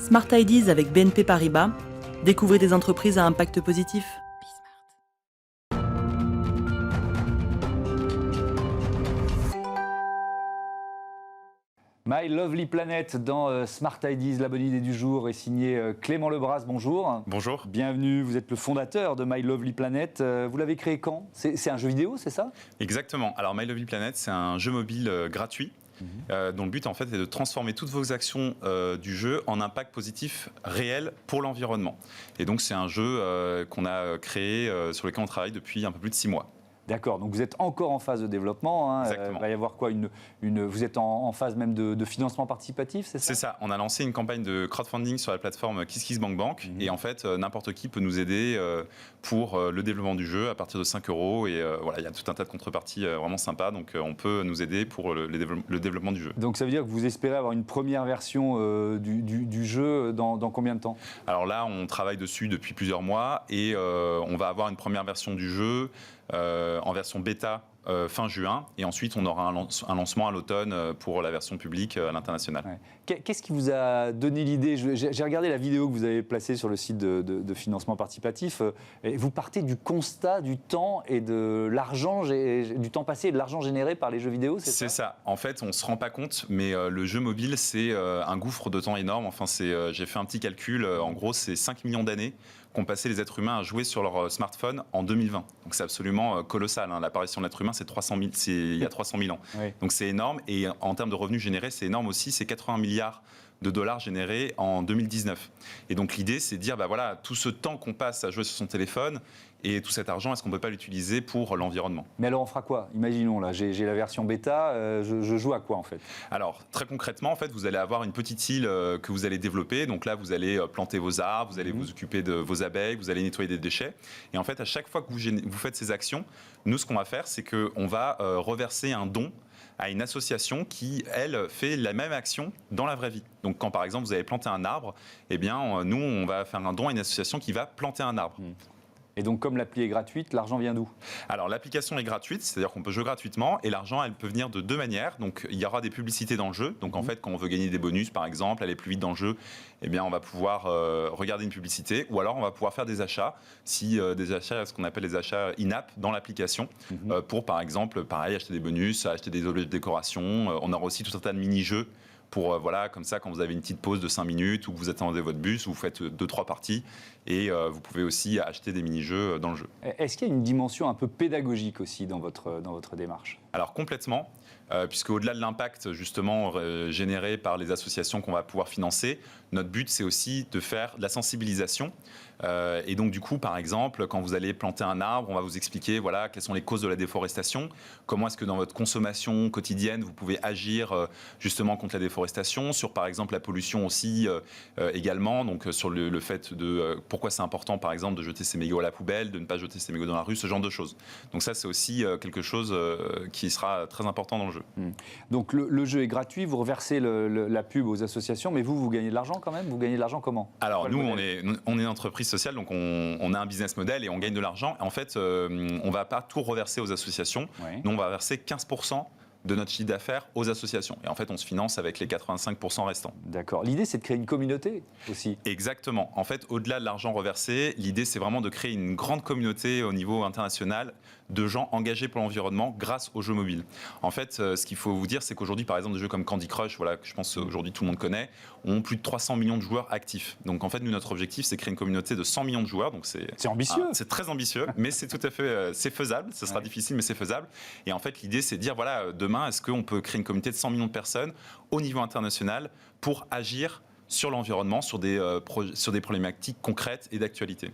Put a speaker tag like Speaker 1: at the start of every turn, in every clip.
Speaker 1: Smart Ideas avec BNP Paribas. Découvrez des entreprises à impact positif.
Speaker 2: My Lovely Planet dans Smart Ideas, la bonne idée du jour est signé Clément Lebras. Bonjour.
Speaker 3: Bonjour.
Speaker 2: Bienvenue, vous êtes le fondateur de My Lovely Planet. Vous l'avez créé quand? C'est un jeu vidéo, c'est ça?
Speaker 3: Exactement. Alors My Lovely Planet, c'est un jeu mobile gratuit dont le but en fait est de transformer toutes vos actions du jeu en impact positif réel pour l'environnement. Et donc c'est un jeu qu'on a créé, sur lequel on travaille depuis un peu plus de 6 mois.
Speaker 2: D'accord, donc vous êtes encore en phase de développement. Hein.
Speaker 3: Exactement.
Speaker 2: Il va y avoir quoi vous êtes en phase même de financement participatif, c'est ça?
Speaker 3: C'est ça. On a lancé une campagne de crowdfunding sur la plateforme KissKissBankBank. Et en fait, n'importe qui peut nous aider pour le développement du jeu à partir de 5 €. Et voilà, il y a tout un tas de contreparties vraiment sympas. Donc on peut nous aider pour le développement du jeu.
Speaker 2: Donc ça veut dire que vous espérez avoir une première version du jeu dans combien de temps?
Speaker 3: Alors là, on travaille dessus depuis plusieurs mois et on va avoir une première version du jeu en version bêta fin juin, et ensuite on aura un lancement à l'automne pour la version publique à l'international.
Speaker 2: Ouais. Qu'est-ce qui vous a donné l'idée? J'ai regardé la vidéo que vous avez placée sur le site de financement participatif. Et vous partez du constat du temps et de l'argent, du temps passé et de l'argent généré par les jeux vidéo, c'est ça?
Speaker 3: C'est ça. En fait, on ne se rend pas compte, mais le jeu mobile, c'est un gouffre de temps énorme. Enfin, j'ai fait un petit calcul. En gros, c'est 5 millions d'années qu'ont passé les êtres humains à jouer sur leur smartphone en 2020. Donc c'est absolument colossal. Hein. L'apparition de l'être humain, c'est il y a 300 000 ans. Oui. Donc c'est énorme. Et en termes de revenus générés, c'est énorme aussi. C'est 80 milliards de dollars générés en 2019. Et donc l'idée, c'est de dire, bah voilà, tout ce temps qu'on passe à jouer sur son téléphone et tout cet argent, est-ce qu'on ne peut pas l'utiliser pour l'environnement?
Speaker 2: Mais alors on fera quoi? Imaginons, là, j'ai la version bêta, je joue à quoi en fait?
Speaker 3: Alors très concrètement, en fait, vous allez avoir une petite île que vous allez développer. Donc là, vous allez planter vos arbres, vous allez vous occuper de vos abeilles, vous allez nettoyer des déchets. Et en fait, à chaque fois que vous faites ces actions, nous, ce qu'on va faire, c'est qu'on va reverser un don à une association qui, elle, fait la même action dans la vraie vie. Donc quand, par exemple, vous allez planter un arbre, eh bien, nous, on va faire un don à une association qui va planter un arbre.
Speaker 2: Et donc, comme l'appli est gratuite, l'argent vient d'où?
Speaker 3: Alors, l'application est gratuite, c'est-à-dire qu'on peut jouer gratuitement, et l'argent, elle peut venir de deux manières. Donc, il y aura des publicités dans le jeu. Donc, en fait, quand on veut gagner des bonus, par exemple, aller plus vite dans le jeu, eh bien, on va pouvoir regarder une publicité, ou alors on va pouvoir faire des achats, des achats, ce qu'on appelle les achats in-app dans l'application, pour, par exemple, pareil, acheter des bonus, acheter des objets de décoration. On aura aussi tout un tas de mini-jeux. Pour, voilà, comme ça, quand vous avez une petite pause de 5 minutes ou que vous attendez votre bus, vous faites 2-3 parties et vous pouvez aussi acheter des mini-jeux dans le jeu.
Speaker 2: Est-ce qu'il y a une dimension un peu pédagogique aussi dans votre démarche?
Speaker 3: Alors complètement, puisque au-delà de l'impact justement généré par les associations qu'on va pouvoir financer, notre but c'est aussi de faire de la sensibilisation. Et donc du coup, par exemple, quand vous allez planter un arbre, on va vous expliquer voilà, quelles sont les causes de la déforestation, comment est-ce que dans votre consommation quotidienne, vous pouvez agir justement contre la déforestation, sur par exemple la pollution aussi également, donc sur le fait de pourquoi c'est important par exemple de jeter ses mégots à la poubelle, de ne pas jeter ses mégots dans la rue, ce genre de choses. Donc ça c'est aussi quelque chose qui sera très important dans le jeu.
Speaker 2: Donc le jeu est gratuit, vous reversez la pub aux associations, mais vous gagnez de l'argent quand même? Vous gagnez de l'argent comment?
Speaker 3: Alors nous, on est une entreprise sociale, donc on a un business model et on gagne de l'argent. En fait, on ne va pas tout reverser aux associations. Oui. Nous, on va verser 15% de notre chiffre d'affaires aux associations. Et en fait, on se finance avec les 85% restants.
Speaker 2: D'accord. L'idée, c'est de créer une communauté aussi.
Speaker 3: Exactement. En fait, au-delà de l'argent reversé, l'idée, c'est vraiment de créer une grande communauté au niveau international de gens engagés pour l'environnement grâce aux jeux mobiles. En fait, ce qu'il faut vous dire, c'est qu'aujourd'hui, par exemple, des jeux comme Candy Crush, voilà, que je pense aujourd'hui tout le monde connaît, ont plus de 300 millions de joueurs actifs. Donc en fait, nous, notre objectif, c'est créer une communauté de 100 millions de joueurs. Donc
Speaker 2: c'est ambitieux.
Speaker 3: C'est très ambitieux, mais c'est tout à fait c'est faisable. Ce sera difficile, mais c'est faisable. Et en fait, l'idée, c'est de dire, voilà, demain, est-ce qu'on peut créer une communauté de 100 millions de personnes au niveau international pour agir sur l'environnement, sur des problématiques concrètes et d'actualité.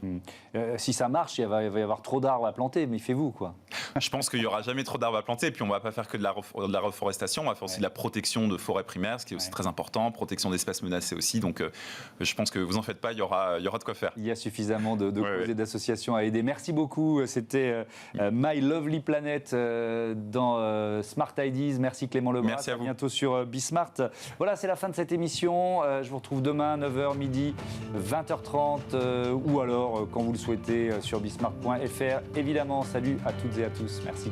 Speaker 2: Si ça marche, il va y avoir trop d'arbres à planter, méfiez-vous, quoi.
Speaker 3: Je pense qu'il n'y aura jamais trop d'arbres à planter, et puis on ne va pas faire que de la reforestation, on va faire aussi de la protection de forêts primaires, ce qui est aussi très important, protection d'espèces menacées aussi, donc je pense que vous en faites pas, il y aura de quoi faire.
Speaker 2: Il y a suffisamment de causes et d'associations à aider. Merci beaucoup, c'était My Lovely Planet dans Smart Ideas. Merci Clément Lebras.
Speaker 3: Merci à vous.
Speaker 2: Bientôt sur Bismart. Voilà, c'est la fin de cette émission. Je vous retrouve demain, 9h, midi, 20h30, ou alors, quand vous le souhaitez, sur bismart.fr. Évidemment, salut à toutes et à tous. Merci.